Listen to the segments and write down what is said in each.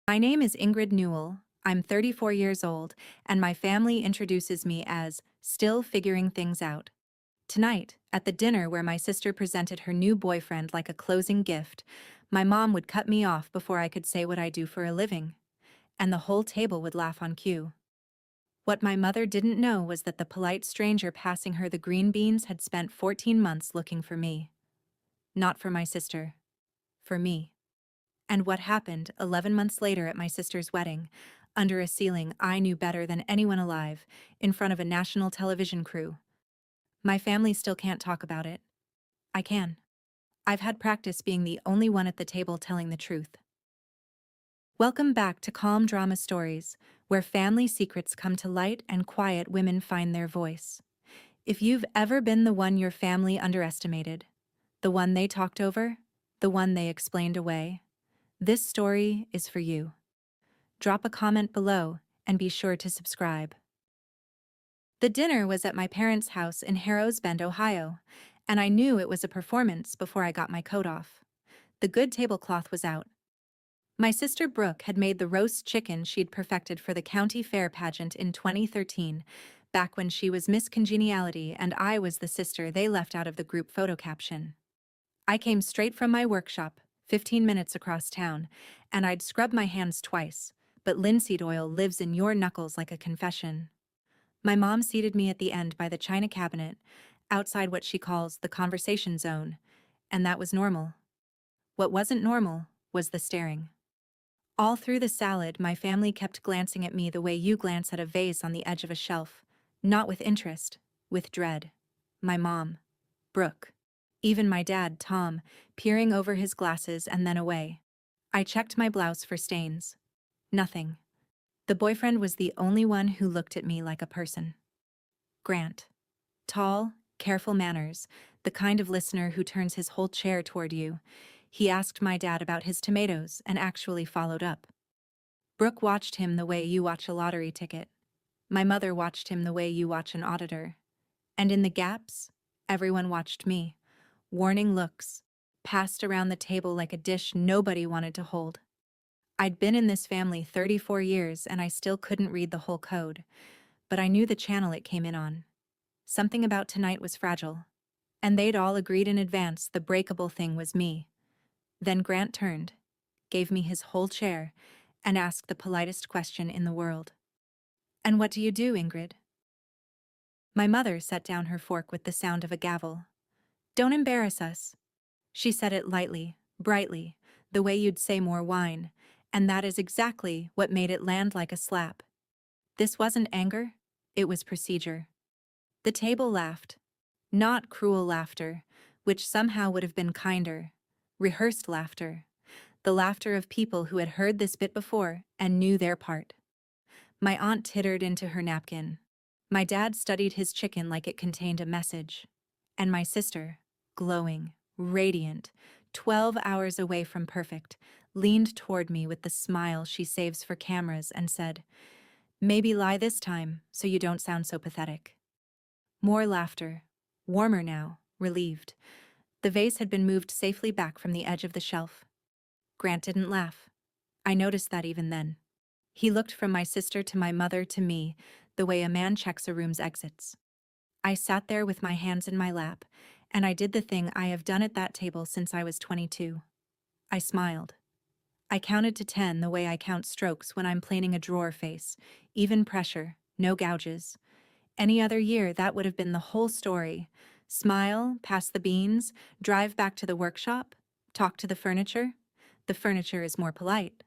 My name is Ingrid Newell. I'm 34 years old, and my family introduces me as still figuring things out. Tonight, at the dinner where my sister presented her new boyfriend like a closing gift, my mom would cut me off before I could say what I do for a living, and the whole table would laugh on cue. What my mother didn't know was that the polite stranger passing her the green beans had spent 14 months looking for me. Not for my sister. For me. And what happened 11 months later at my sister's wedding, under a ceiling I knew better than anyone alive, in front of a national television crew. My family still can't talk about it. I can. I've had practice being the only one at the table telling the truth. Welcome back to Calm Drama Stories, where family secrets come to light and quiet women find their voice. If you've ever been the one your family underestimated, the one they talked over, the one they explained away, this story is for you. Drop a comment below and be sure to subscribe. The dinner was at my parents' house in Harrows Bend, Ohio, and I knew it was a performance before I got my coat off. The good tablecloth was out. My sister Brooke had made the roast chicken she'd perfected for the county fair pageant in 2013, back when she was Miss Congeniality and I was the sister they left out of the group photo caption. I came straight from my workshop, 15 minutes across town, and I'd scrub my hands twice, but linseed oil lives in your knuckles like a confession. My mom seated me at the end by the china cabinet, outside what she calls the conversation zone, and that was normal. What wasn't normal was the staring. All through the salad, my family kept glancing at me the way you glance at a vase on the edge of a shelf, not with interest, with dread. My mom, Brooke. Even my dad, Tom, peering over his glasses and then away. I checked my blouse for stains. Nothing. The boyfriend was the only one who looked at me like a person. Grant. Tall, careful manners, the kind of listener who turns his whole chair toward you. He asked my dad about his tomatoes and actually followed up. Brooke watched him the way you watch a lottery ticket. My mother watched him the way you watch an auditor. And in the gaps, everyone watched me. Warning looks, passed around the table like a dish nobody wanted to hold. I'd been in this family 34 years and I still couldn't read the whole code, but I knew the channel it came in on. Something about tonight was fragile, and they'd all agreed in advance the breakable thing was me. Then Grant turned, gave me his whole chair, and asked the politest question in the world. "And what do you do, Ingrid?" My mother set down her fork with the sound of a gavel. "Don't embarrass us." She said it lightly, brightly, the way you'd say more wine, and that is exactly what made it land like a slap. This wasn't anger, it was procedure. The table laughed. Not cruel laughter, which somehow would have been kinder. Rehearsed laughter. The laughter of people who had heard this bit before and knew their part. My aunt tittered into her napkin. My dad studied his chicken like it contained a message. And my sister, glowing, radiant, 12 hours away from perfect, leaned toward me with the smile she saves for cameras and said, "Maybe lie this time so you don't sound so pathetic." More laughter, warmer now, relieved. The vase had been moved safely back from the edge of the shelf. Grant didn't laugh. I noticed that even then. He looked from my sister to my mother to me, the way a man checks a room's exits. I sat there with my hands in my lap, and I did the thing I have done at that table since I was 22. I smiled. I counted to 10 the way I count strokes when I'm planing a drawer face, even pressure, no gouges. Any other year that would have been the whole story. Smile, pass the beans, drive back to the workshop, talk to the furniture. The furniture is more polite.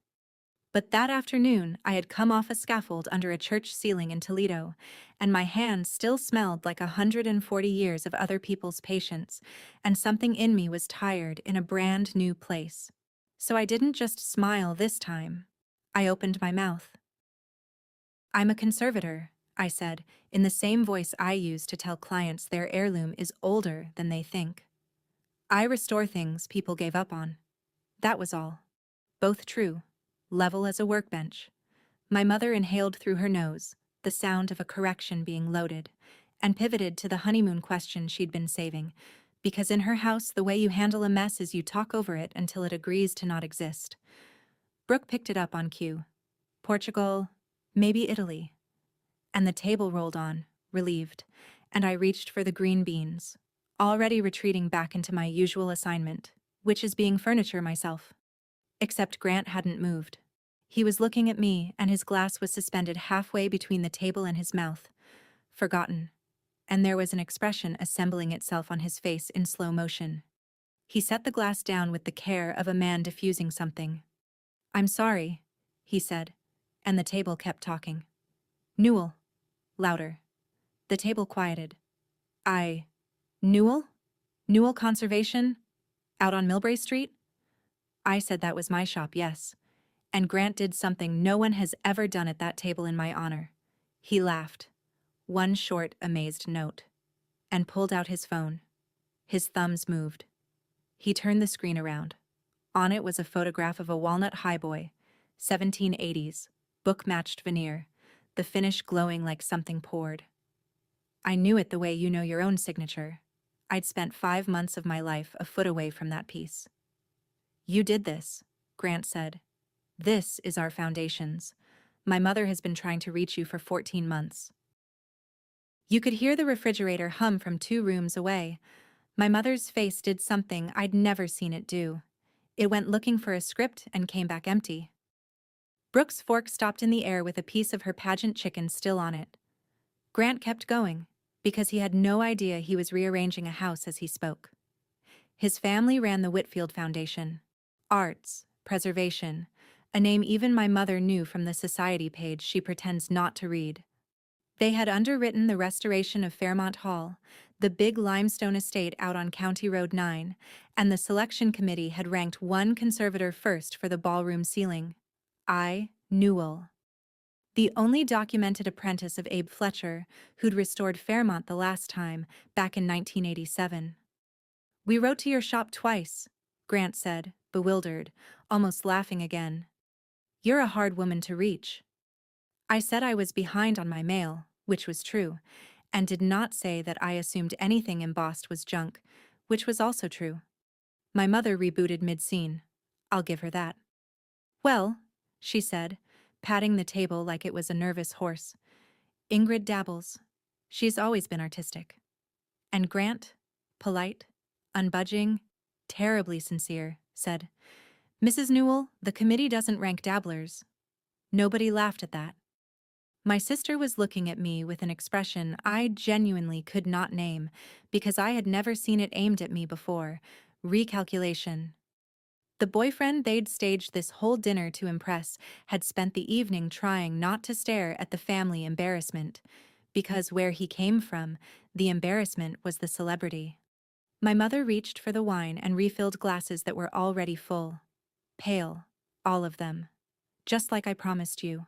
But that afternoon, I had come off a scaffold under a church ceiling in Toledo, and my hands still smelled like 140 years of other people's patience, and something in me was tired in a brand new place. So I didn't just smile this time. I opened my mouth. "I'm a conservator," I said, in the same voice I use to tell clients their heirloom is older than they think. "I restore things people gave up on." That was all. Both true. Level as a workbench. My mother inhaled through her nose, the sound of a correction being loaded, and pivoted to the honeymoon question she'd been saving, because in her house the way you handle a mess is you talk over it until it agrees to not exist. Brooke picked it up on cue. Portugal, maybe Italy. And the table rolled on, relieved, and I reached for the green beans, already retreating back into my usual assignment, which is being furniture myself. Except Grant hadn't moved. He was looking at me, and his glass was suspended halfway between the table and his mouth. Forgotten. And there was an expression assembling itself on his face in slow motion. He set the glass down with the care of a man diffusing something. "I'm sorry," he said, and the table kept talking. "Newell." Louder. The table quieted. Newell? Newell Conservation? Out on Millbrae Street?" I said that was my shop, yes. And Grant did something no one has ever done at that table in my honor. He laughed. One short, amazed note. And pulled out his phone. His thumbs moved. He turned the screen around. On it was a photograph of a walnut highboy, 1780s, book-matched veneer, the finish glowing like something poured. I knew it the way you know your own signature. I'd spent 5 months of my life a foot away from that piece. "You did this," Grant said. "This is our foundations. My mother has been trying to reach you for 14 months. You could hear the refrigerator hum from 2 rooms away. My mother's face did something I'd never seen it do. It went looking for a script and came back empty. Brooke's fork stopped in the air with a piece of her pageant chicken still on it. Grant kept going, because he had no idea he was rearranging a house as he spoke. His family ran the Whitfield Foundation. Arts, preservation, a name even my mother knew from the society page she pretends not to read. They had underwritten the restoration of Fairmont Hall, the big limestone estate out on County Road 9, and the selection committee had ranked one conservator first for the ballroom ceiling. Newell. The only documented apprentice of Abe Fletcher, who'd restored Fairmont the last time, back in 1987. "We wrote to your shop twice," Grant said, bewildered, almost laughing again. "You're a hard woman to reach." I said I was behind on my mail, which was true, and did not say that I assumed anything embossed was junk, which was also true. My mother rebooted mid-scene. I'll give her that. "Well," she said, patting the table like it was a nervous horse, "Ingrid dabbles. She's always been artistic." And Grant, polite, unbudging, terribly sincere, said, "Mrs. Newell, the committee doesn't rank dabblers." Nobody laughed at that. My sister was looking at me with an expression I genuinely could not name because I had never seen it aimed at me before: recalculation. The boyfriend they'd staged this whole dinner to impress had spent the evening trying not to stare at the family embarrassment, because where he came from, the embarrassment was the celebrity. My mother reached for the wine and refilled glasses that were already full. Pale, all of them. Just like I promised you.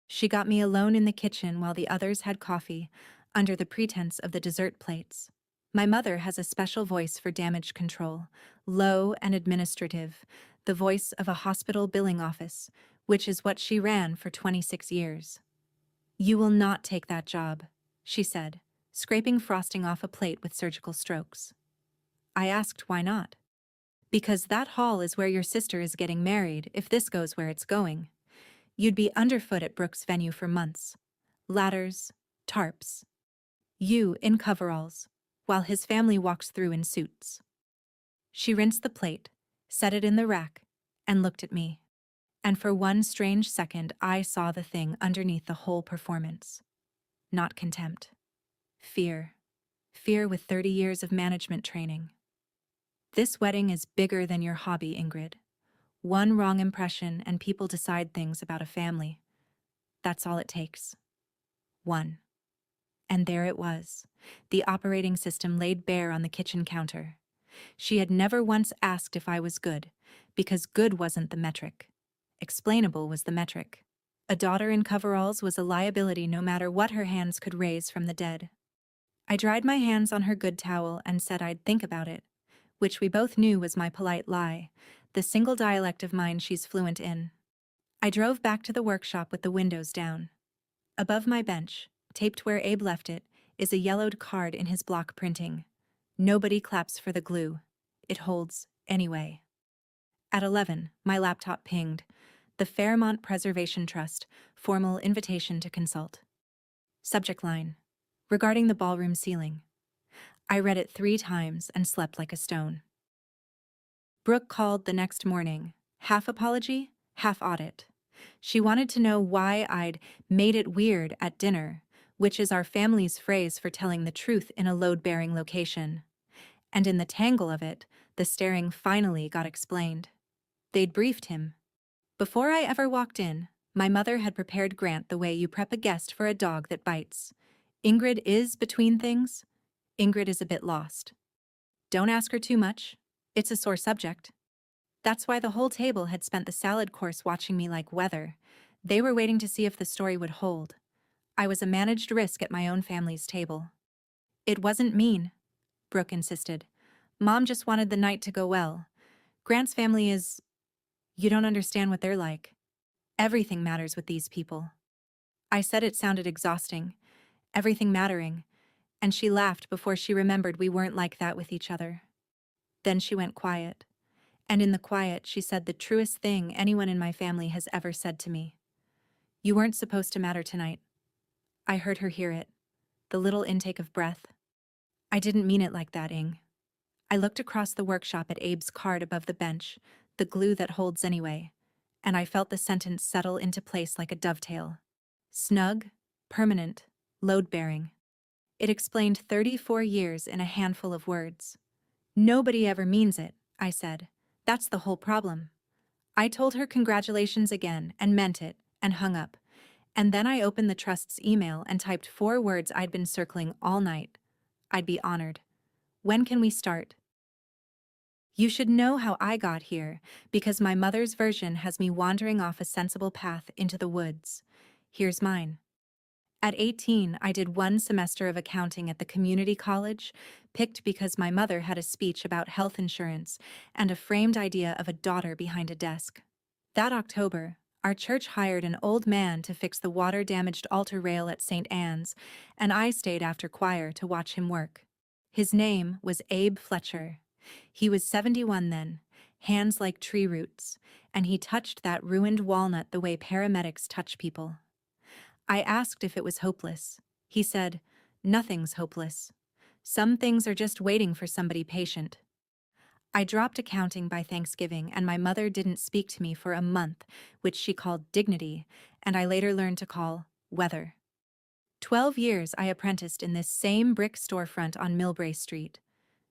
She got me alone in the kitchen while the others had coffee, under the pretense of the dessert plates. My mother has a special voice for damage control, low and administrative, the voice of a hospital billing office, which is what she ran for 26 years. "You will not take that job," she said, scraping frosting off a plate with surgical strokes. I asked why not. "Because that hall is where your sister is getting married, if this goes where it's going. You'd be underfoot at Brooke's venue for months. Ladders, tarps. You in coveralls, while his family walks through in suits." She rinsed the plate, set it in the rack, and looked at me. And for one strange second I saw the thing underneath the whole performance. Not contempt. Fear. Fear with 30 years of management training. "This wedding is bigger than your hobby, Ingrid. One wrong impression and people decide things about a family. That's all it takes. One." And there it was, the operating system laid bare on the kitchen counter. She had never once asked if I was good, because good wasn't the metric. Explainable was the metric. A daughter in coveralls was a liability no matter what her hands could raise from the dead. I dried my hands on her good towel and said I'd think about it, which we both knew was my polite lie, the single dialect of mine she's fluent in. I drove back to the workshop with the windows down. Above my bench, taped where Abe left it, is a yellowed card in his block printing. "Nobody claps for the glue. It holds anyway." At 11, my laptop pinged. The Fairmont Preservation Trust, formal invitation to consult. Subject line: regarding the ballroom ceiling. I read it 3 times and slept like a stone. Brooke called the next morning, half apology, half audit. She wanted to know why I'd made it weird at dinner, which is our family's phrase for telling the truth in a load-bearing location. And in the tangle of it, the staring finally got explained. They'd briefed him. Before I ever walked in, my mother had prepared Grant the way you prep a guest for a dog that bites. Ingrid is between things. Ingrid is a bit lost. Don't ask her too much. It's a sore subject. That's why the whole table had spent the salad course watching me like weather. They were waiting to see if the story would hold. I was a managed risk at my own family's table. It wasn't mean, Brooke insisted. Mom just wanted the night to go well. Grant's family is... You don't understand what they're like. Everything matters with these people. I said it sounded exhausting. Everything mattering. And she laughed before she remembered we weren't like that with each other. Then she went quiet. And in the quiet, she said the truest thing anyone in my family has ever said to me. You weren't supposed to matter tonight. I heard her hear it. The little intake of breath. I didn't mean it like that, Ing. I looked across the workshop at Abe's card above the bench, the glue that holds anyway, and I felt the sentence settle into place like a dovetail. Snug, permanent, load-bearing. It explained 34 years in a handful of words. Nobody ever means it, I said. That's the whole problem. I told her congratulations again and meant it, and hung up. And then I opened the trust's email and typed 4 words I'd been circling all night. I'd be honored. When can we start? You should know how I got here, because my mother's version has me wandering off a sensible path into the woods. Here's mine. At 18, I did 1 semester of accounting at the community college, picked because my mother had a speech about health insurance and a framed idea of a daughter behind a desk. That October, our church hired an old man to fix the water-damaged altar rail at St. Anne's, and I stayed after choir to watch him work. His name was Abe Fletcher. He was 71 then, hands like tree roots, and he touched that ruined walnut the way paramedics touch people. I asked if it was hopeless. He said, "Nothing's hopeless. Some things are just waiting for somebody patient." I dropped accounting by Thanksgiving, and my mother didn't speak to me for a month, which she called dignity, and I later learned to call weather. 12 years I apprenticed in this same brick storefront on Millbrae Street.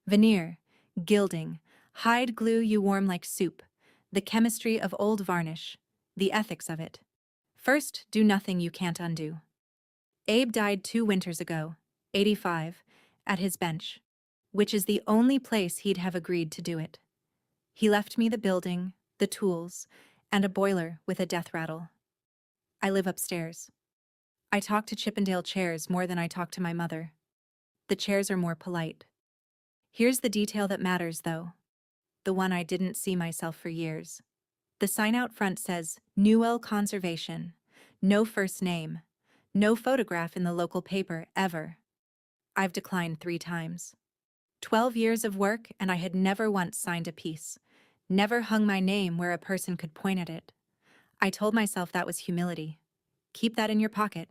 Veneer, gilding, hide glue you warm like soup, the chemistry of old varnish, the ethics of it. First, do nothing you can't undo. Abe died 2 winters ago, 85, at his bench, which is the only place he'd have agreed to do it. He left me the building, the tools, and a boiler with a death rattle. I live upstairs. I talk to Chippendale chairs more than I talk to my mother. The chairs are more polite. Here's the detail that matters, though. The one I didn't see myself for years. The sign out front says, Newell Conservation. No first name. No photograph in the local paper, ever. I've declined 3 times. 12 years of work, and I had never once signed a piece. Never hung my name where a person could point at it. I told myself that was humility. Keep that in your pocket.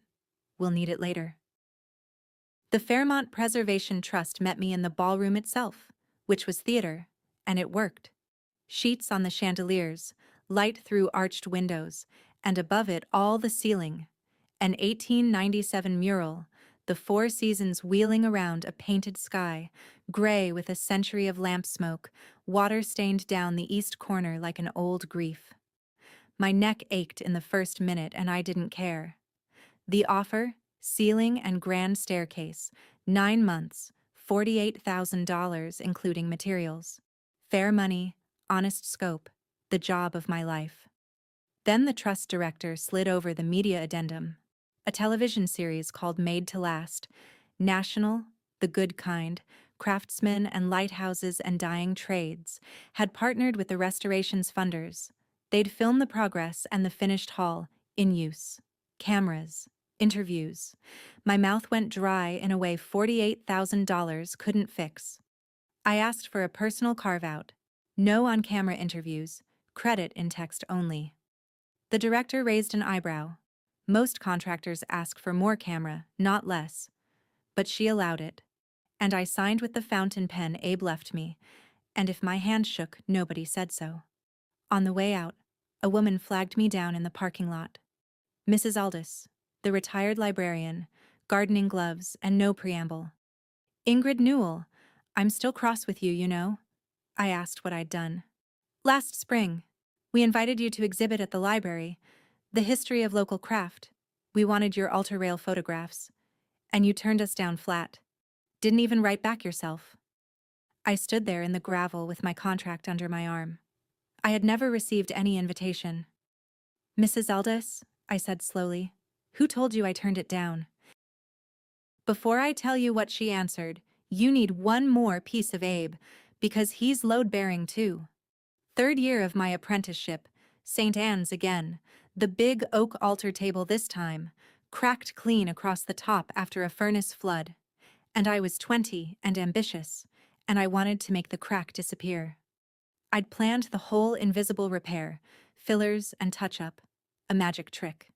We'll need it later. The Fairmont Preservation Trust met me in the ballroom itself, which was theater, and it worked. Sheets on the chandeliers, light through arched windows, and above it all the ceiling. An 1897 mural, the 4 seasons wheeling around a painted sky, gray with a century of lamp smoke, water stained down the east corner like an old grief. My neck ached in the first minute, and I didn't care. The offer, ceiling and grand staircase, 9 months, $48,000 including materials. Fair money, honest scope, the job of my life. Then the trust director slid over the media addendum, a television series called Made to Last, national, the good kind, craftsmen and lighthouses and dying trades, had partnered with the restoration's funders. They'd film the progress and the finished hall, in use. Cameras, interviews. My mouth went dry in a way $48,000 couldn't fix. I asked for a personal carve-out. No on-camera interviews, Credit in text only. The director raised an eyebrow. Most contractors ask for more camera, not less. But she allowed it. And I signed with the fountain pen Abe left me, and if my hand shook, nobody said so. On the way out, a woman flagged me down in the parking lot. Mrs. Aldous, the retired librarian, gardening gloves, and no preamble. Ingrid Newell, I'm still cross with you, you know. I asked what I'd done. Last spring, we invited you to exhibit at the library, the history of local craft. We wanted your altar-rail photographs, and you turned us down flat. Didn't even write back yourself. I stood there in the gravel with my contract under my arm. I had never received any invitation. Mrs. Aldous, I said slowly, who told you I turned it down? Before I tell you what she answered, you need one more piece of Abe, because he's load-bearing too. Third year of my apprenticeship, St. Anne's again, the big oak altar table this time, cracked clean across the top after a furnace flood. And I was 20 and ambitious, and I wanted to make the crack disappear. I'd planned the whole invisible repair, fillers and touch-up, a magic trick.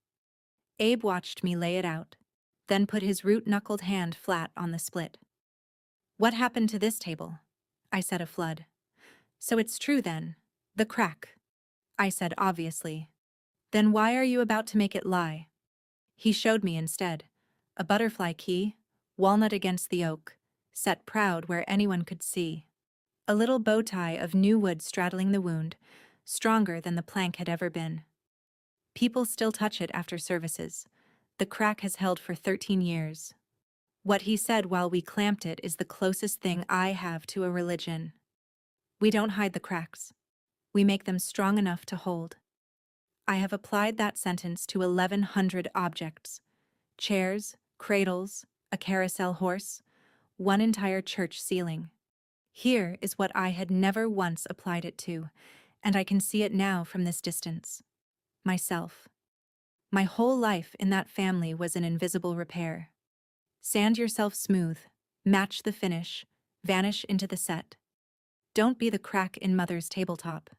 Abe watched me lay it out, then put his root-knuckled hand flat on the split. What happened to this table? I said a flood. So it's true then, the crack. I said obviously. Then why are you about to make it lie? He showed me instead, a butterfly key, walnut against the oak, set proud where anyone could see. A little bow tie of new wood straddling the wound, stronger than the plank had ever been. People still touch it after services. The crack has held for 13 years. What he said while we clamped it is the closest thing I have to a religion. We don't hide the cracks. We make them strong enough to hold. I have applied that sentence to 1,100 objects. Chairs, cradles, a carousel horse, one entire church ceiling. Here is what I had never once applied it to, and I can see it now from this distance. Myself. My whole life in that family was an invisible repair. Sand yourself smooth, match the finish, vanish into the set. Don't be the crack in mother's tabletop.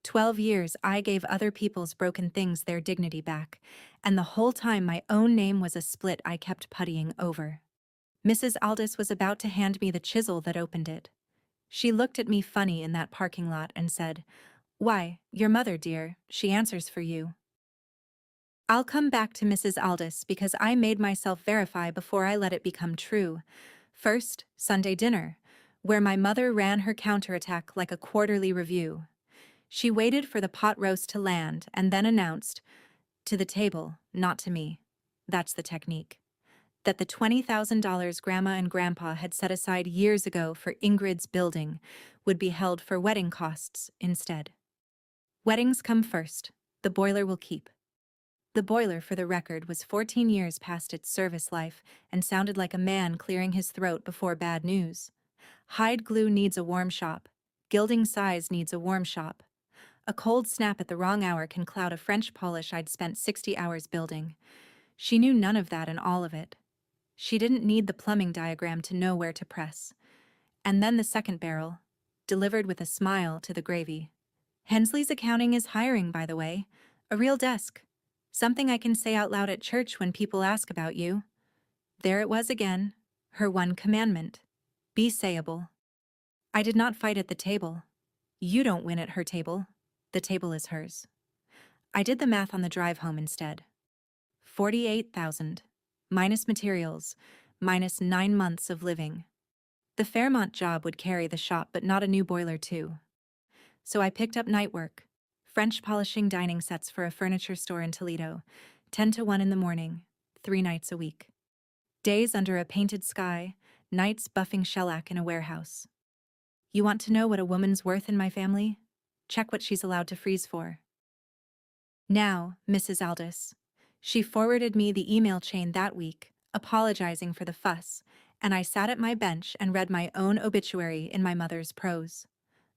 12 years I gave other people's broken things their dignity back, and the whole time my own name was a split I kept puttying over. Mrs. Aldous was about to hand me the chisel that opened it. She looked at me funny in that parking lot and said, "Why, your mother, dear, she answers for you." I'll come back to Mrs. Aldous because I made myself verify before I let it become true. First, Sunday dinner, where my mother ran her counterattack like a quarterly review. She waited for the pot roast to land and then announced, to the table, not to me. That's the technique. That the $20,000 Grandma and Grandpa had set aside years ago for Ingrid's building would be held for wedding costs instead. Weddings come first. The boiler will keep. The boiler, for the record, was 14 years past its service life and sounded like a man clearing his throat before bad news. Hide glue needs a warm shop. Gilding size needs a warm shop. A cold snap at the wrong hour can cloud a French polish I'd spent 60 hours building. She knew none of that and all of it. She didn't need the plumbing diagram to know where to press. And then the second barrel, delivered with a smile to the gravy. Hensley's Accounting is hiring, by the way. A real desk. Something I can say out loud at church when people ask about you. There it was again, her one commandment. Be sayable. I did not fight at the table. You don't win at her table. The table is hers. I did the math on the drive home instead. 48,000. Minus materials, minus 9 months of living. The Fairmont job would carry the shop, but not a new boiler too. So I picked up night work, French polishing dining sets for a furniture store in Toledo, 10 to 1 in the morning, 3 nights a week. Days under a painted sky, nights buffing shellac in a warehouse. You want to know what a woman's worth in my family? Check what she's allowed to freeze for. Now, Mrs. Aldous. She forwarded me the email chain that week, apologizing for the fuss, and I sat at my bench and read my own obituary in my mother's prose.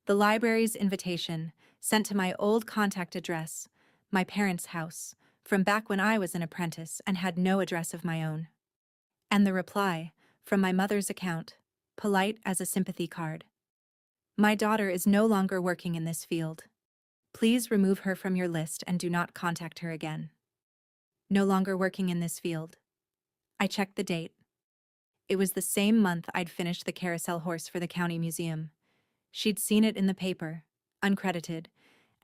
The library's invitation, sent to my old contact address, my parents' house, from back when I was an apprentice and had no address of my own. And the reply, from my mother's account, polite as a sympathy card. My daughter is no longer working in this field. Please remove her from your list and do not contact her again. No longer working in this field. I checked the date. It was the same month I'd finished the carousel horse for the county museum. She'd seen it in the paper, uncredited,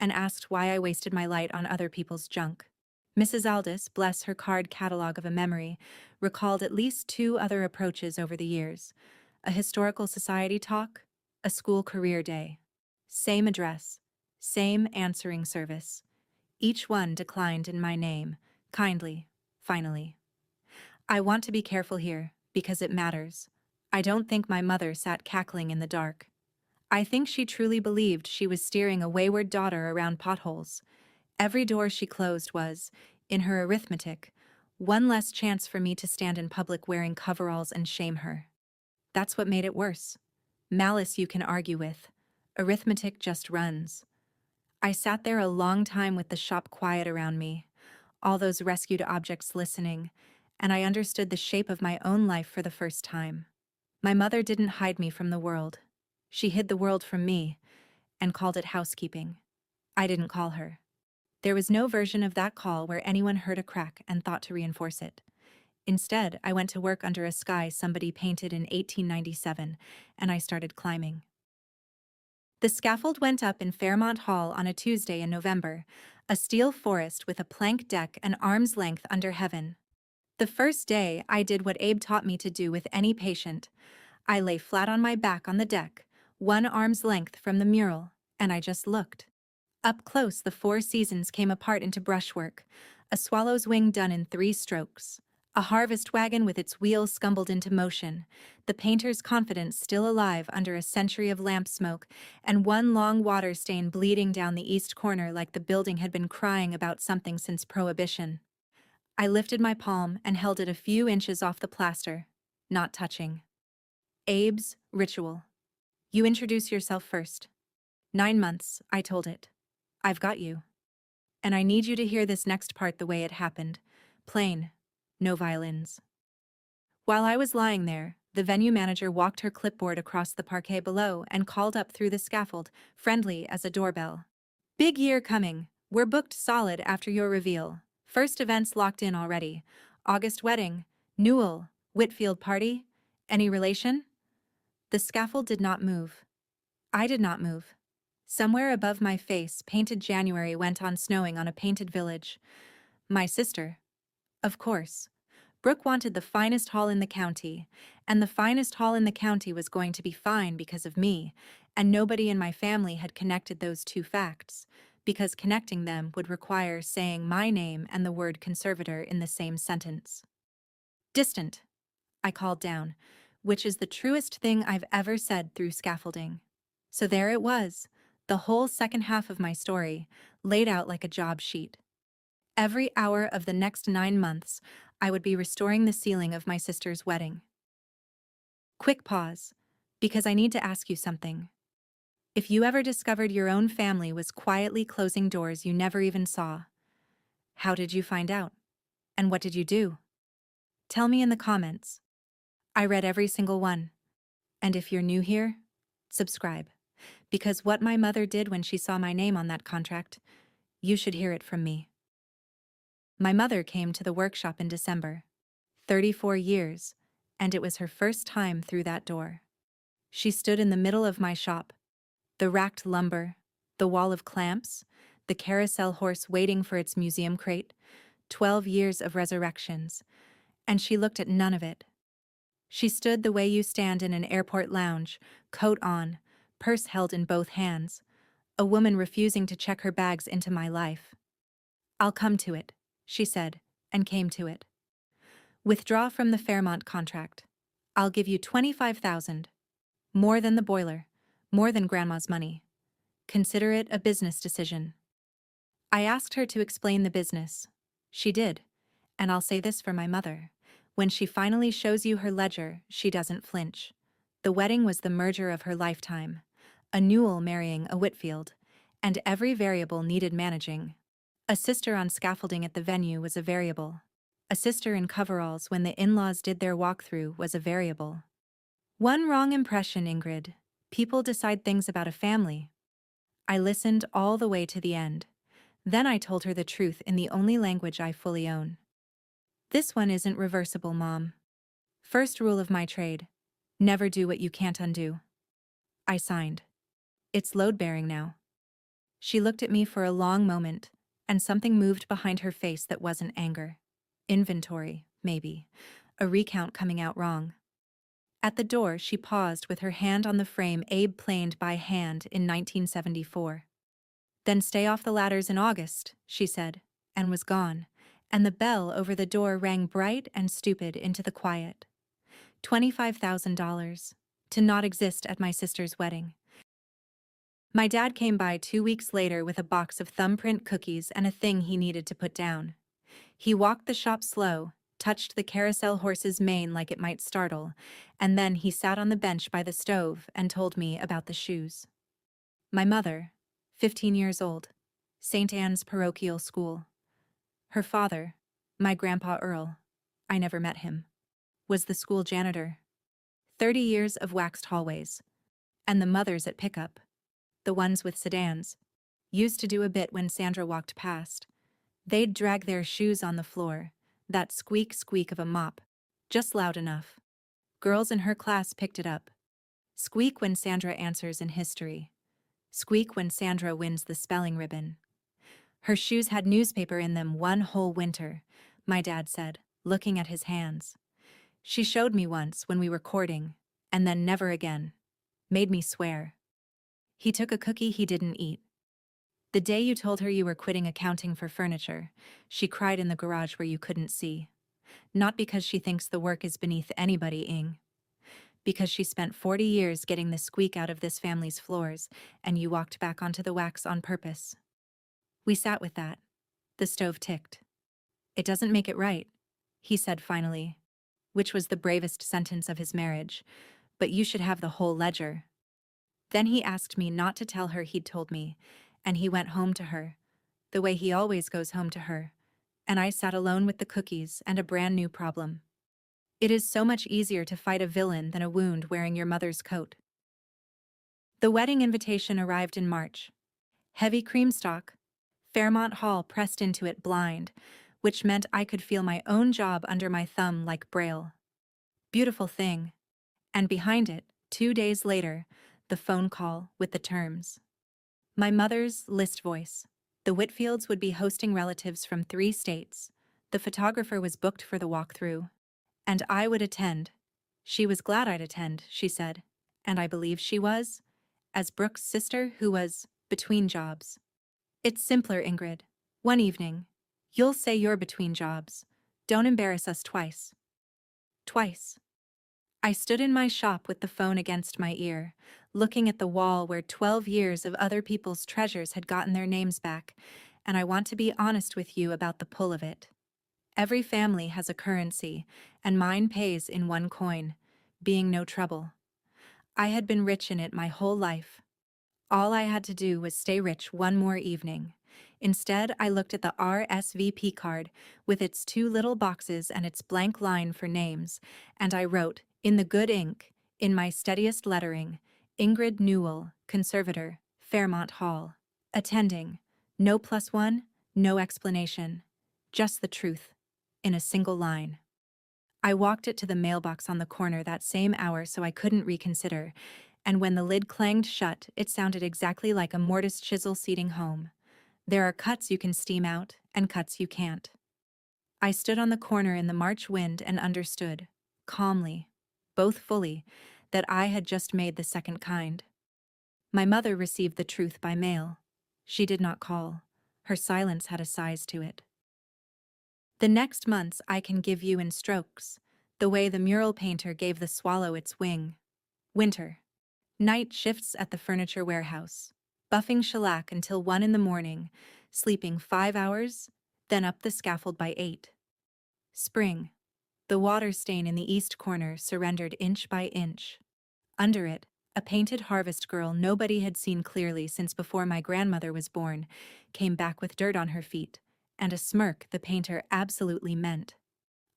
and asked why I wasted my light on other people's junk. Mrs. Aldis, bless her card catalog of a memory, recalled at least 2 other approaches over the years: a historical society talk, a school career day. Same address, same answering service. Each one declined in my name, kindly, finally. I want to be careful here, because it matters. I don't think my mother sat cackling in the dark. I think she truly believed she was steering a wayward daughter around potholes. Every door she closed was, in her arithmetic, one less chance for me to stand in public wearing coveralls and shame her. That's what made it worse. Malice you can argue with. Arithmetic just runs. I sat there a long time with the shop quiet around me, all those rescued objects listening, and I understood the shape of my own life for the first time. My mother didn't hide me from the world. She hid the world from me, and called it housekeeping. I didn't call her. There was no version of that call where anyone heard a crack and thought to reinforce it. Instead, I went to work under a sky somebody painted in 1897, and I started climbing. The scaffold went up in Fairmont Hall on a Tuesday in November, a steel forest with a plank deck an arm's length under heaven. The first day, I did what Abe taught me to do with any patient. I lay flat on my back on the deck, 1 arm's length from the mural, and I just looked. Up close, the 4 seasons came apart into brushwork, a swallow's wing done in 3 strokes, a harvest wagon with its wheels scumbled into motion, the painter's confidence still alive under a century of lamp smoke, and 1 long water stain bleeding down the east corner like the building had been crying about something since Prohibition. I lifted my palm and held it a few inches off the plaster, not touching. Abe's ritual. You introduce yourself first. 9 months, I told it. I've got you. And I need you to hear this next part the way it happened. Plain. No violins. While I was lying there, the venue manager walked her clipboard across the parquet below and called up through the scaffold, friendly as a doorbell. Big year coming. We're booked solid after your reveal. First events locked in already. August wedding. Newell. Whitfield party. Any relation? The scaffold did not move. I did not move. Somewhere above my face, painted January went on snowing on a painted village. My sister. Of course. Brooke wanted the finest hall in the county, and the finest hall in the county was going to be fine because of me, and nobody in my family had connected those 2 facts, because connecting them would require saying my name and the word conservator in the same sentence. Distant, I called down, which is the truest thing I've ever said through scaffolding. So there it was, the whole second half of my story, laid out like a job sheet. Every hour of the next 9 months, I would be restoring the ceiling of my sister's wedding. Quick pause, because I need to ask you something. If you ever discovered your own family was quietly closing doors you never even saw, how did you find out? And what did you do? Tell me in the comments. I read every single one. And if you're new here, subscribe. Because what my mother did when she saw my name on that contract, you should hear it from me. My mother came to the workshop in December. 34 years, and it was her first time through that door. She stood in the middle of my shop. The racked lumber, the wall of clamps, the carousel horse waiting for its museum crate, 12 years of resurrections, and she looked at none of it. She stood the way you stand in an airport lounge, coat on, purse held in both hands, a woman refusing to check her bags into my life. I'll come to it, she said, and came to it. Withdraw from the Fairmont contract. I'll give you $25,000. More than the boiler, more than Grandma's money. Consider it a business decision. I asked her to explain the business. She did, and I'll say this for my mother. When she finally shows you her ledger, she doesn't flinch. The wedding was the merger of her lifetime. A Newell marrying a Whitfield, and every variable needed managing. A sister on scaffolding at the venue was a variable. A sister in coveralls when the in-laws did their walkthrough was a variable. One wrong impression, Ingrid. People decide things about a family. I listened all the way to the end. Then I told her the truth in the only language I fully own. This one isn't reversible, Mom. First rule of my trade: never do what you can't undo. I signed. It's load-bearing now. She looked at me for a long moment, and something moved behind her face that wasn't anger. Inventory, maybe. A recount coming out wrong. At the door, she paused with her hand on the frame Abe planed by hand in 1974. Then stay off the ladders in August, she said, and was gone, and the bell over the door rang bright and stupid into the quiet. $25,000. To not exist at my sister's wedding. My dad came by 2 weeks later with a box of thumbprint cookies and a thing he needed to put down. He walked the shop slow, touched the carousel horse's mane like it might startle, and then he sat on the bench by the stove and told me about the shoes. My mother, 15 years old, St. Anne's parochial school. Her father, my grandpa Earl, I never met him, was the school janitor. 30 years of waxed hallways. And the mothers at pickup, the ones with sedans, used to do a bit when Sandra walked past. They'd drag their shoes on the floor, that squeak of a mop, just loud enough. Girls in her class picked it up. Squeak when Sandra answers in history. Squeak when Sandra wins the spelling ribbon. Her shoes had newspaper in them one whole winter, my dad said, looking at his hands. She showed me once when we were courting, and then never again. Made me swear. He took a cookie he didn't eat. The day you told her you were quitting accounting for furniture, she cried in the garage where you couldn't see. Not because she thinks the work is beneath anybody, Ing. Because she spent 40 years getting the squeak out of this family's floors, and you walked back onto the wax on purpose. We sat with that. The stove ticked. It doesn't make it right, he said finally, which was the bravest sentence of his marriage, but you should have the whole ledger. Then he asked me not to tell her he'd told me, and he went home to her, the way he always goes home to her, and I sat alone with the cookies and a brand new problem. It is so much easier to fight a villain than a wound wearing your mother's coat. The wedding invitation arrived in March. Heavy creamstock, Fairmont Hall pressed into it blind, which meant I could feel my own job under my thumb like Braille. Beautiful thing. And behind it, 2 days later, the phone call with the terms. My mother's list voice. The Whitfields would be hosting relatives from 3 states. The photographer was booked for the walkthrough. And I would attend. She was glad I'd attend, she said. And I believe she was, as Brooke's sister who was between jobs. It's simpler, Ingrid. One evening. You'll say you're between jobs. Don't embarrass us twice. Twice. I stood in my shop with the phone against my ear, looking at the wall where 12 years of other people's treasures had gotten their names back, and I want to be honest with you about the pull of it. Every family has a currency, and mine pays in one coin, being no trouble. I had been rich in it my whole life. All I had to do was stay rich one more evening. Instead, I looked at the RSVP card with its 2 little boxes and its blank line for names, and I wrote, in the good ink, in my steadiest lettering, Ingrid Newell, conservator, Fairmont Hall. Attending. No +1, no explanation. Just the truth. In a single line. I walked it to the mailbox on the corner that same hour so I couldn't reconsider, and when the lid clanged shut, it sounded exactly like a mortise chisel seating home. There are cuts you can steam out, and cuts you can't. I stood on the corner in the March wind and understood, calmly, both fully, that I had just made the second kind. My mother received the truth by mail. She did not call. Her silence had a size to it. The next months I can give you in strokes, the way the mural painter gave the swallow its wing. Winter. Night shifts at the furniture warehouse, buffing shellac until 1 in the morning, sleeping 5 hours, then up the scaffold by 8. Spring. The water stain in the east corner surrendered inch by inch. Under it, a painted harvest girl nobody had seen clearly since before my grandmother was born, came back with dirt on her feet, and a smirk the painter absolutely meant.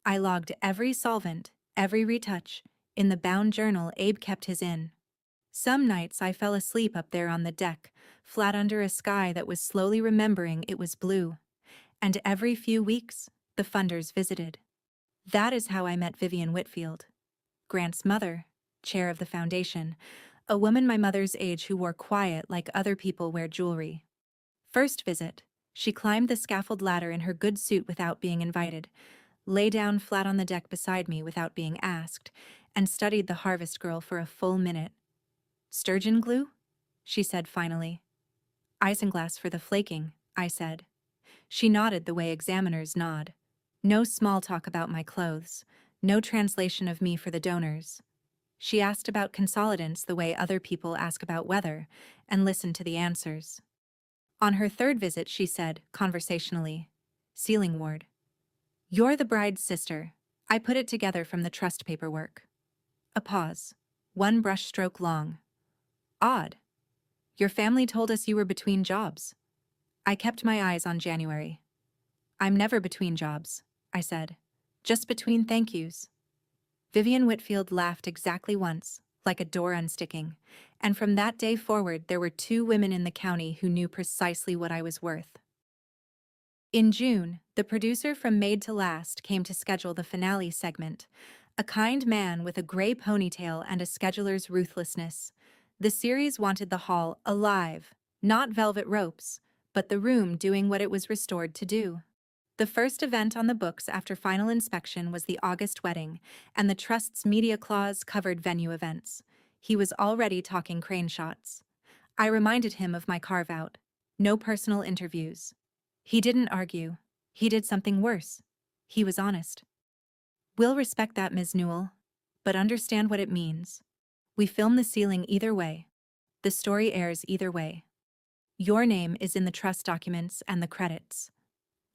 I logged every solvent, every retouch, in the bound journal Abe kept his in. Some nights I fell asleep up there on the deck, flat under a sky that was slowly remembering it was blue. And every few weeks, the funders visited. That is how I met Vivian Whitfield, Grant's mother, chair of the foundation, a woman my mother's age who wore quiet like other people wear jewelry. First visit, she climbed the scaffold ladder in her good suit without being invited, lay down flat on the deck beside me without being asked, and studied the harvest girl for a full minute. "Sturgeon glue?" she said finally. "Isinglass for the flaking," I said. She nodded the way examiners nod. No small talk about my clothes, no translation of me for the donors. She asked about consolidants the way other people ask about weather, and listened to the answers. On her third visit, she said, conversationally, "Sealing ward. You're the bride's sister. I put it together from the trust paperwork." A pause. One brushstroke long. "Odd. Your family told us you were between jobs." I kept my eyes on January. "I'm never between jobs," I said. "Just between thank yous." Vivian Whitfield laughed exactly once, like a door unsticking, and from that day forward there were 2 women in the county who knew precisely what I was worth. In June, the producer from Made to Last came to schedule the finale segment, a kind man with a gray ponytail and a scheduler's ruthlessness. The series wanted the hall alive, not velvet ropes, but the room doing what it was restored to do. The first event on the books after final inspection was the August wedding, and the Trust's media clause covered venue events. He was already talking crane shots. I reminded him of my carve-out. No personal interviews. He didn't argue. He did something worse. He was honest. "We'll respect that, Ms. Newell, but understand what it means. We film the ceiling either way. The story airs either way. Your name is in the trust documents and the credits.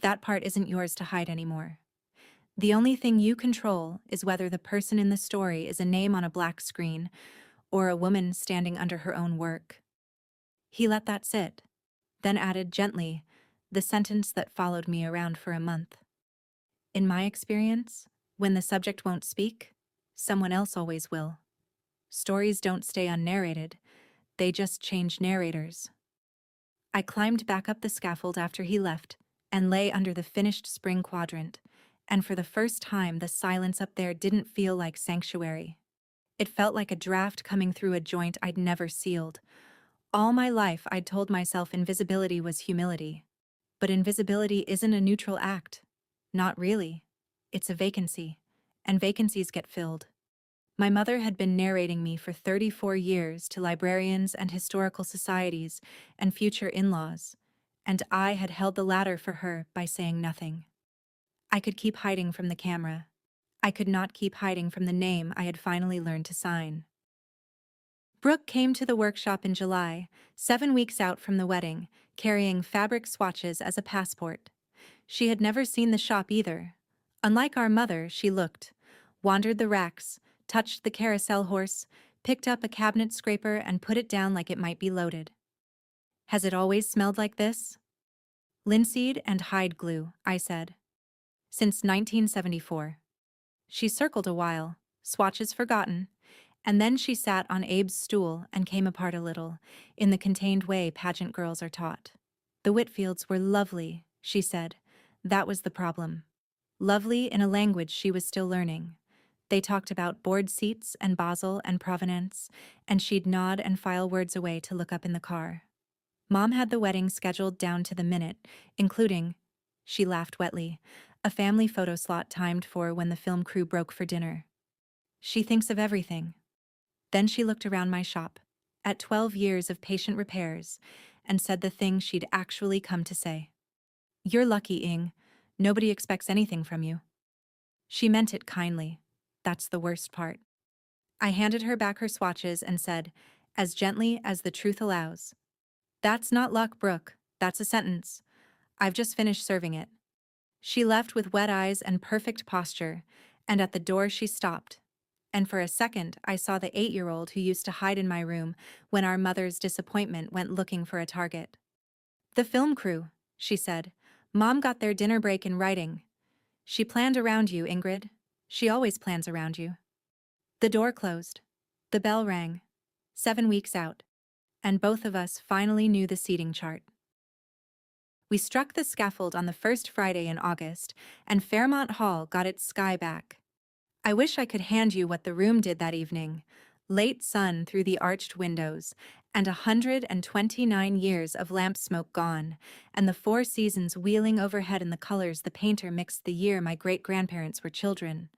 That part isn't yours to hide anymore. The only thing you control is whether the person in the story is a name on a black screen or a woman standing under her own work." He let that sit, then added gently the sentence that followed me around for a month. "In my experience, when the subject won't speak, someone else always will. Stories don't stay unnarrated, they just change narrators." I climbed back up the scaffold after he left and lay under the finished spring quadrant, and for the first time the silence up there didn't feel like sanctuary. It felt like a draft coming through a joint I'd never sealed. All my life I'd told myself invisibility was humility. But invisibility isn't a neutral act. Not really. It's a vacancy, and vacancies get filled. My mother had been narrating me for 34 years to librarians and historical societies and future in-laws, and I had held the ladder for her by saying nothing. I could keep hiding from the camera. I could not keep hiding from the name I had finally learned to sign. Brooke came to the workshop in July, 7 weeks out from the wedding, carrying fabric swatches as a passport. She had never seen the shop either. Unlike our mother, she looked, wandered the racks, touched the carousel horse, picked up a cabinet scraper and put it down like it might be loaded. "Has it always smelled like this?" "Linseed and hide glue," I said. "Since 1974. She circled a while, swatches forgotten, and then she sat on Abe's stool and came apart a little, in the contained way pageant girls are taught. "The Whitfields were lovely," she said. That was the problem. Lovely in a language she was still learning. They talked about board seats and Basel and provenance, and she'd nod and file words away to look up in the car. Mom had the wedding scheduled down to the minute, including, she laughed wetly, a family photo slot timed for when the film crew broke for dinner. "She thinks of everything." Then she looked around my shop, at 12 years of patient repairs, and said the thing she'd actually come to say. "You're lucky, Ing. Nobody expects anything from you." She meant it kindly. That's the worst part. I handed her back her swatches and said, as gently as the truth allows, "That's not luck, Brooke. That's a sentence. I've just finished serving it." She left with wet eyes and perfect posture, and at the door she stopped. And for a second I saw the 8-year-old who used to hide in my room when our mother's disappointment went looking for a target. "The film crew," she said. "Mom got their dinner break in writing. She planned around you, Ingrid. She always plans around you." The door closed. The bell rang. 7 weeks out, and both of us finally knew the seating chart. We struck the scaffold on the first Friday in August, and Fairmont Hall got its sky back. I wish I could hand you what the room did that evening. Late sun through the arched windows, and 129 years of lamp smoke gone, and the four seasons wheeling overhead in the colors the painter mixed the year my great-grandparents were children.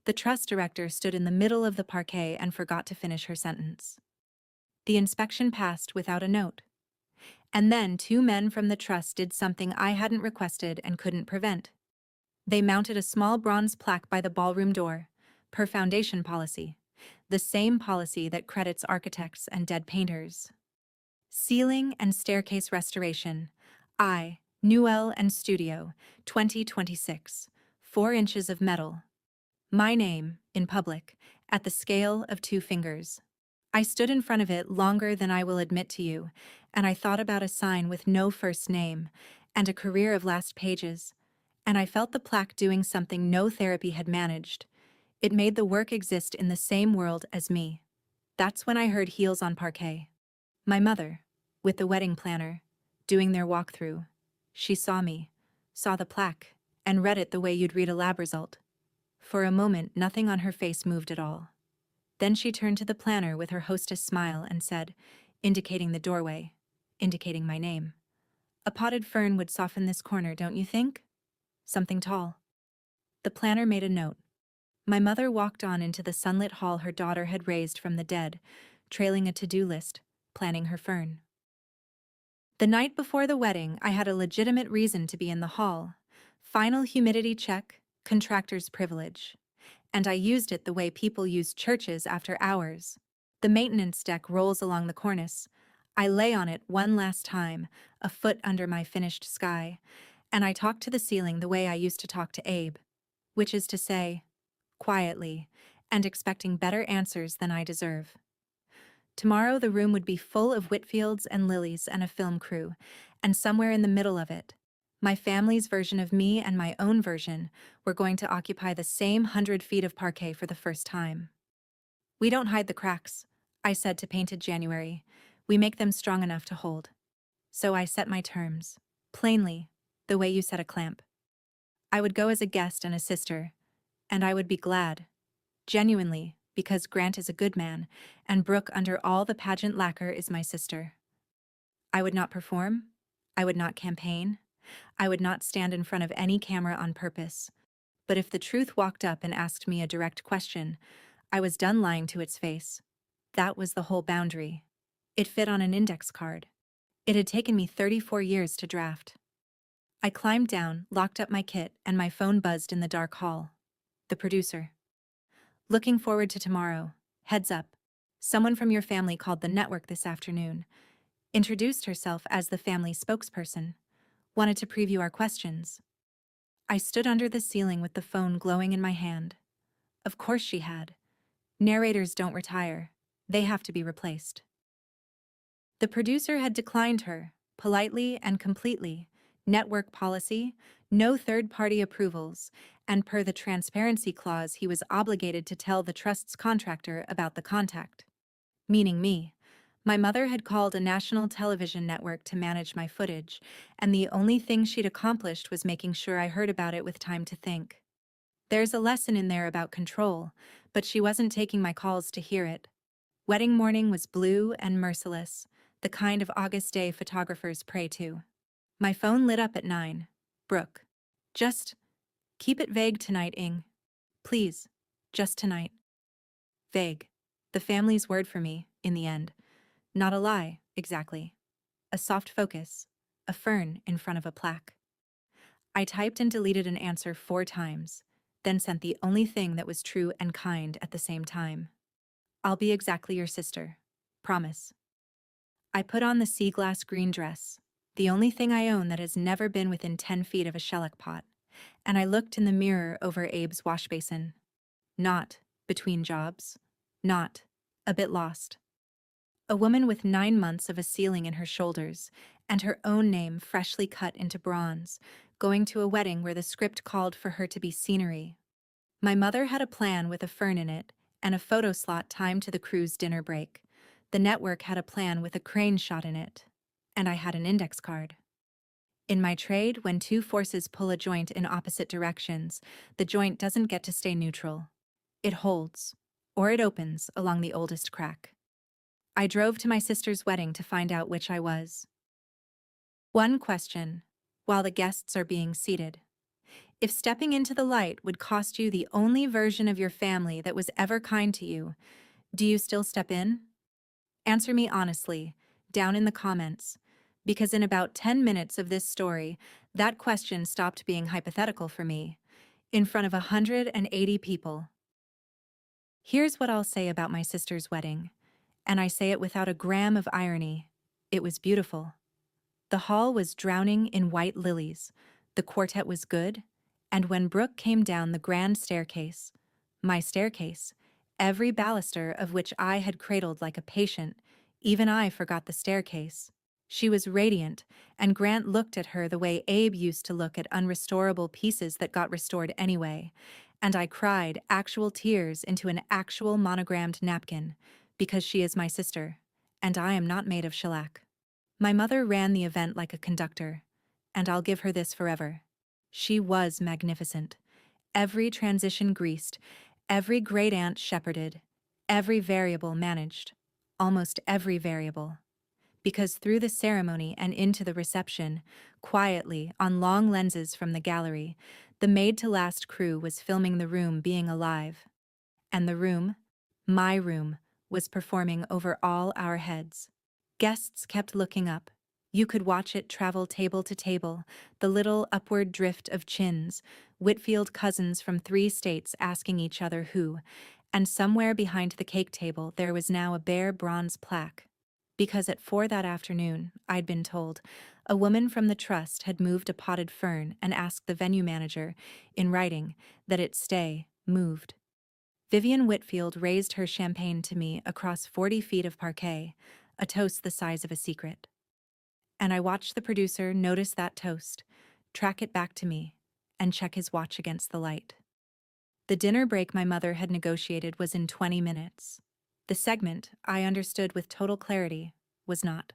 The trust director stood in the middle of the parquet and forgot to finish her sentence. The inspection passed without a note. And then 2 men from the trust did something I hadn't requested and couldn't prevent. They mounted a small bronze plaque by the ballroom door, per foundation policy, the same policy that credits architects and dead painters. Ceiling and staircase restoration, I, Newell and Studio, 2026, 4 inches of metal. My name, in public, at the scale of 2 fingers. I stood in front of it longer than I will admit to you, and I thought about a sign with no first name, and a career of last pages, and I felt the plaque doing something no therapy had managed. It made the work exist in the same world as me. That's when I heard heels on parquet. My mother, with the wedding planner, doing their walkthrough. She saw me, saw the plaque, and read it the way you'd read a lab result. For a moment, nothing on her face moved at all. Then she turned to the planner with her hostess smile and said, indicating the doorway, indicating my name, "A potted fern would soften this corner, don't you think? Something tall." The planner made a note. My mother walked on into the sunlit hall her daughter had raised from the dead, trailing a to-do list, planning her fern. The night before the wedding, I had a legitimate reason to be in the hall. Final humidity check, contractor's privilege. And I used it the way people use churches after hours. The maintenance deck rolls along the cornice. I lay on it one last time, a foot under my finished sky, and I talk to the ceiling the way I used to talk to Abe, which is to say, quietly, and expecting better answers than I deserve. Tomorrow the room would be full of Whitfields and Lilies and a film crew, and somewhere in the middle of it, my family's version of me and my own version were going to occupy the same 100 feet of parquet for the first time. "We don't hide the cracks," I said to Painted January. "We make them strong enough to hold." So I set my terms, plainly, the way you set a clamp. I would go as a guest and a sister, and I would be glad, genuinely, because Grant is a good man, and Brooke under all the pageant lacquer is my sister. I would not perform, I would not campaign, I would not stand in front of any camera on purpose. But if the truth walked up and asked me a direct question, I was done lying to its face. That was the whole boundary. It fit on an index card. It had taken me 34 years to draft. I climbed down, locked up my kit, and my phone buzzed in the dark hall. The producer. "Looking forward to tomorrow. Heads up. Someone from your family called the network this afternoon. Introduced herself as the family spokesperson. Wanted to preview our questions." I stood under the ceiling with the phone glowing in my hand. Of course she had. Narrators don't retire. They have to be replaced. The producer had declined her, politely and completely. Network policy, no third-party approvals, and per the transparency clause he was obligated to tell the trust's contractor about the contact. Meaning me. My mother had called a national television network to manage my footage, and the only thing she'd accomplished was making sure I heard about it with time to think. There's a lesson in there about control, but she wasn't taking my calls to hear it. Wedding morning was blue and merciless, the kind of August day photographers pray to. My phone lit up at 9. "Brooke. Just keep it vague tonight, Ing. Please. Just tonight." Vague. The family's word for me, in the end. Not a lie, exactly. A soft focus, a fern in front of a plaque. I typed and deleted an answer 4 times, then sent the only thing that was true and kind at the same time. "I'll be exactly your sister. Promise." I put on the sea glass green dress, the only thing I own that has never been within 10 feet of a shellac pot, and I looked in the mirror over Abe's wash basin. Not between jobs. Not a bit lost. A woman with 9 months of a ceiling in her shoulders, and her own name freshly cut into bronze, going to a wedding where the script called for her to be scenery. My mother had a plan with a fern in it, and a photo slot timed to the crew's dinner break. The network had a plan with a crane shot in it, and I had an index card. In my trade, when two forces pull a joint in opposite directions, the joint doesn't get to stay neutral. It holds, or it opens along the oldest crack. I drove to my sister's wedding to find out which I was. One question, while the guests are being seated. If stepping into the light would cost you the only version of your family that was ever kind to you, do you still step in? Answer me honestly, down in the comments, because in about 10 minutes of this story, that question stopped being hypothetical for me, in front of 180 people. Here's what I'll say about my sister's wedding, and I say it without a gram of irony. It was beautiful. The hall was drowning in white lilies, the quartet was good, and when Brooke came down the grand staircase, my staircase, every baluster of which I had cradled like a patient, even I forgot the staircase. She was radiant, and Grant looked at her the way Abe used to look at unrestorable pieces that got restored anyway, and I cried actual tears into an actual monogrammed napkin, because she is my sister, and I am not made of shellac. My mother ran the event like a conductor, and I'll give her this forever. She was magnificent. Every transition greased, every great aunt shepherded, every variable managed, almost every variable. Because through the ceremony and into the reception, quietly, on long lenses from the gallery, the made-to-last crew was filming the room being alive. And the room, my room, was performing over all our heads. Guests kept looking up. You could watch it travel table to table, the little upward drift of chins, Whitfield cousins from 3 states asking each other who, and somewhere behind the cake table there was now a bare bronze plaque. Because at 4 that afternoon, I'd been told, a woman from the trust had moved a potted fern and asked the venue manager, in writing, that it stay moved. Vivian Whitfield raised her champagne to me across 40 feet of parquet, a toast the size of a secret. And I watched the producer notice that toast, track it back to me, and check his watch against the light. The dinner break my mother had negotiated was in 20 minutes. The segment, I understood with total clarity, was not.